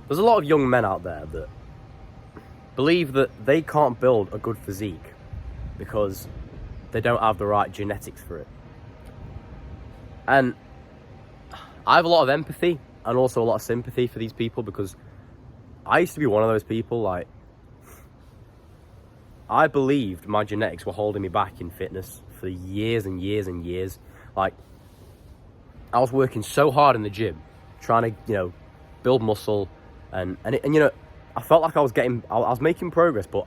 There's a lot of young men out there that believe that they can't build a good physique because they don't have the right genetics for it. And I have a lot of empathy and also a lot of sympathy for these people, because I used to be one of those people. Like, I believed my genetics were holding me back in fitness for years and years and years. Like, I was working so hard in the gym, trying to, build muscle, and I felt like I was making progress, but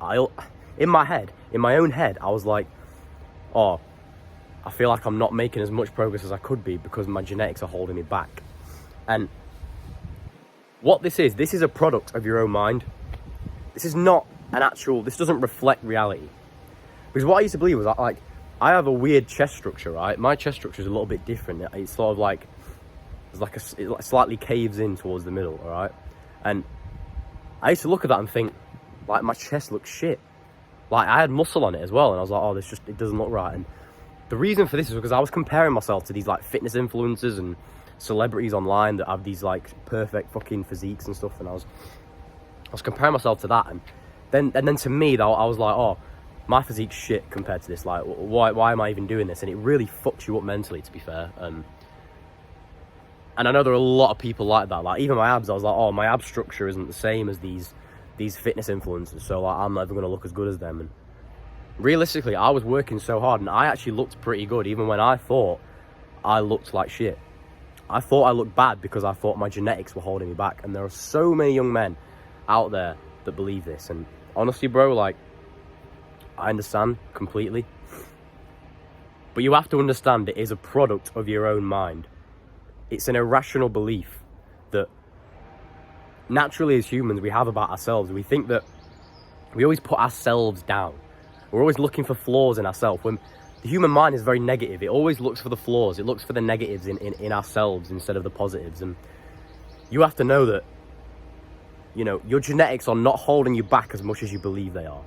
in my own head, I was like, oh, I feel like I'm not making as much progress as I could be because my genetics are holding me back. And what this is a product of your own mind. This is not this doesn't reflect reality. Because what I used to believe was, like, I have a weird chest structure, right? My chest structure is a little bit different. It's sort of like, it slightly caves in towards the middle, all right? And I used to look at that and think, like, my chest looks shit. Like, I had muscle on it as well, and I was like, oh, it doesn't look right. And the reason for this is because I was comparing myself to these, like, fitness influencers and celebrities online that have these, like, perfect fucking physiques and stuff, and I was comparing myself to that, and then to me, though, I was like, oh, my physique's shit compared to this. Like, why am I even doing this? And it really fucks you up mentally, to be fair. And I know there are a lot of people like that. Like, even my abs, I was like, oh, my ab structure isn't the same as these fitness influencers, so, like, I'm never going to look as good as them. And realistically, I was working so hard, and I actually looked pretty good, even when I thought I looked like shit. I thought I looked bad because I thought my genetics were holding me back. And there are so many young men out there that believe this. And honestly, bro, like, I understand completely. But you have to understand it is a product of your own mind. It's an irrational belief that naturally as humans we have about ourselves. We think that we always put ourselves down. We're always looking for flaws in ourselves. When the human mind is very negative, it always looks for the flaws. It looks for the negatives in ourselves instead of the positives. And you have to know that, your genetics are not holding you back as much as you believe they are.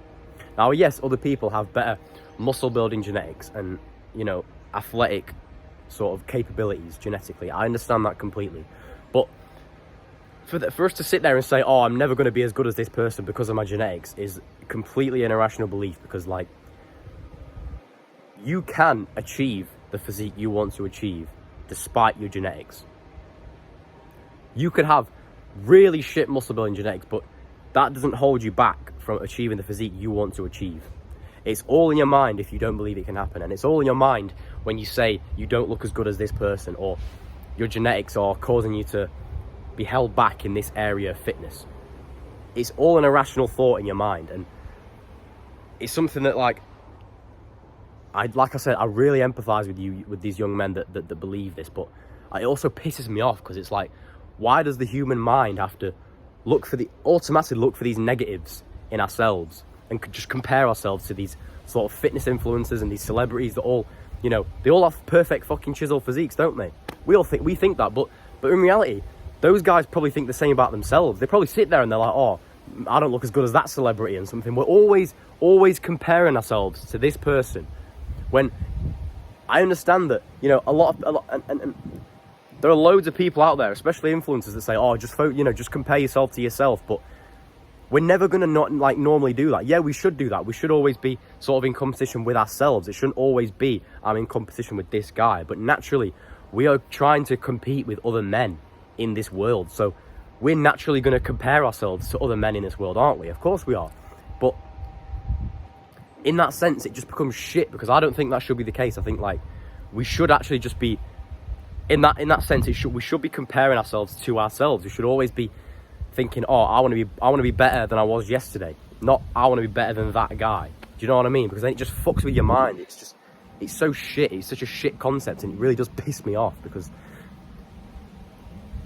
Now, yes, other people have better muscle building genetics and, athletic sort of capabilities genetically. I understand that completely. But for us to sit there and say, oh, I'm never going to be as good as this person because of my genetics, is completely an irrational belief. Because, like, you can achieve the physique you want to achieve despite your genetics. You could have really shit muscle building genetics, but that doesn't hold you back from achieving the physique you want to achieve. It's all in your mind if you don't believe it can happen. And it's all in your mind when you say you don't look as good as this person, or your genetics are causing you to be held back in this area of fitness. It's all an irrational thought in your mind. And it's something that, like I said, I really empathize with these young men that believe this, but it also pisses me off, because it's like, why does the human mind have to automatically look for these negatives in ourselves and just compare ourselves to these sort of fitness influencers and these celebrities that all, they all have perfect fucking chiseled physiques, don't they? We think that, but in reality, those guys probably think the same about themselves. They probably sit there and they're like, oh, I don't look as good as that celebrity and something. We're always comparing ourselves to this person, when I understand that, a lot, and there are loads of people out there, especially influencers, that say, oh, just compare yourself to yourself. But we're never going to not, like, normally do that. Yeah, we should do that. We should always be sort of in competition with ourselves. It shouldn't always be, I'm in competition with this guy. But naturally, we are trying to compete with other men in this world. So we're naturally going to compare ourselves to other men in this world, aren't we? Of course we are. But in that sense, it just becomes shit, because I don't think that should be the case. I think, like, we should actually just be, in that sense, we should be comparing ourselves to ourselves. We should always be thinking, oh, I want to be better than I was yesterday, not I want to be better than that guy. Do you know what I mean? Because then it just fucks with your mind. It's so shit. It's such a shit concept, and it really does piss me off, because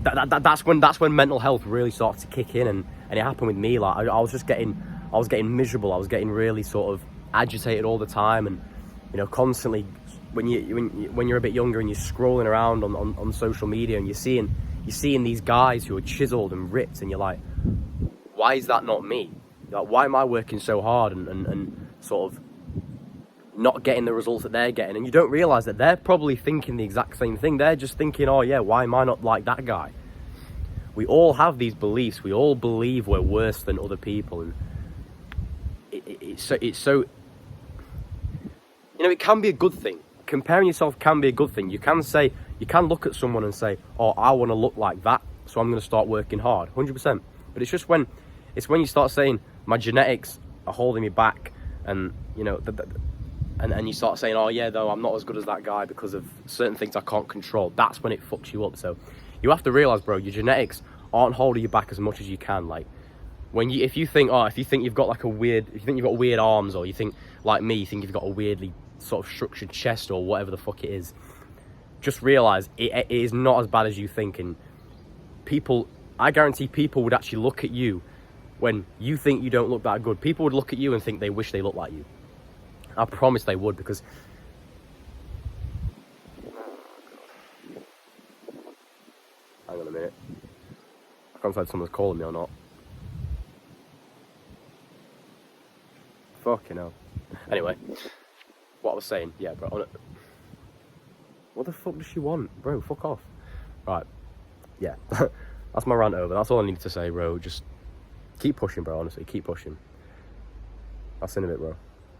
that's when mental health really starts to kick in, and it happened with me. Like, I was getting miserable. I was getting really sort of agitated all the time, and constantly, when you're a bit younger and you're scrolling around on social media and you're seeing these guys who are chiseled and ripped, and you're like, why is that not me? Like, why am I working so hard and sort of not getting the results that they're getting? And you don't realize that they're probably thinking the exact same thing. They're just thinking, oh yeah, why am I not like that guy? we all have these beliefs. We all believe we're worse than other people, and it's so it can be a good thing. Comparing yourself can be a good thing. You can look at someone and say, oh, I want to look like that, so I'm going to start working hard, 100%. But it's just when you start saying my genetics are holding me back, and and you start saying, oh yeah, though I'm not as good as that guy because of certain things I can't control. That's when it fucks you up. So you have to realize, bro, your genetics aren't holding you back as much as you can. Like if you think you've got weird arms, or you think like me, you think you've got a weirdly sort of structured chest or whatever the fuck it is, just realize it is not as bad as you think. And I guarantee people would actually look at you when you think you don't look that good. People would look at you and think they wish they looked like you. I promise they would, because hang on a minute, I can't decide if someone's calling me or not. Fucking hell. Anyway, what I was saying, yeah, bro. What the fuck does she want, bro? Fuck off. Right, yeah. That's my rant over. That's all I needed to say, bro. Just keep pushing, bro. Honestly, keep pushing. I'll see you in a bit, bro.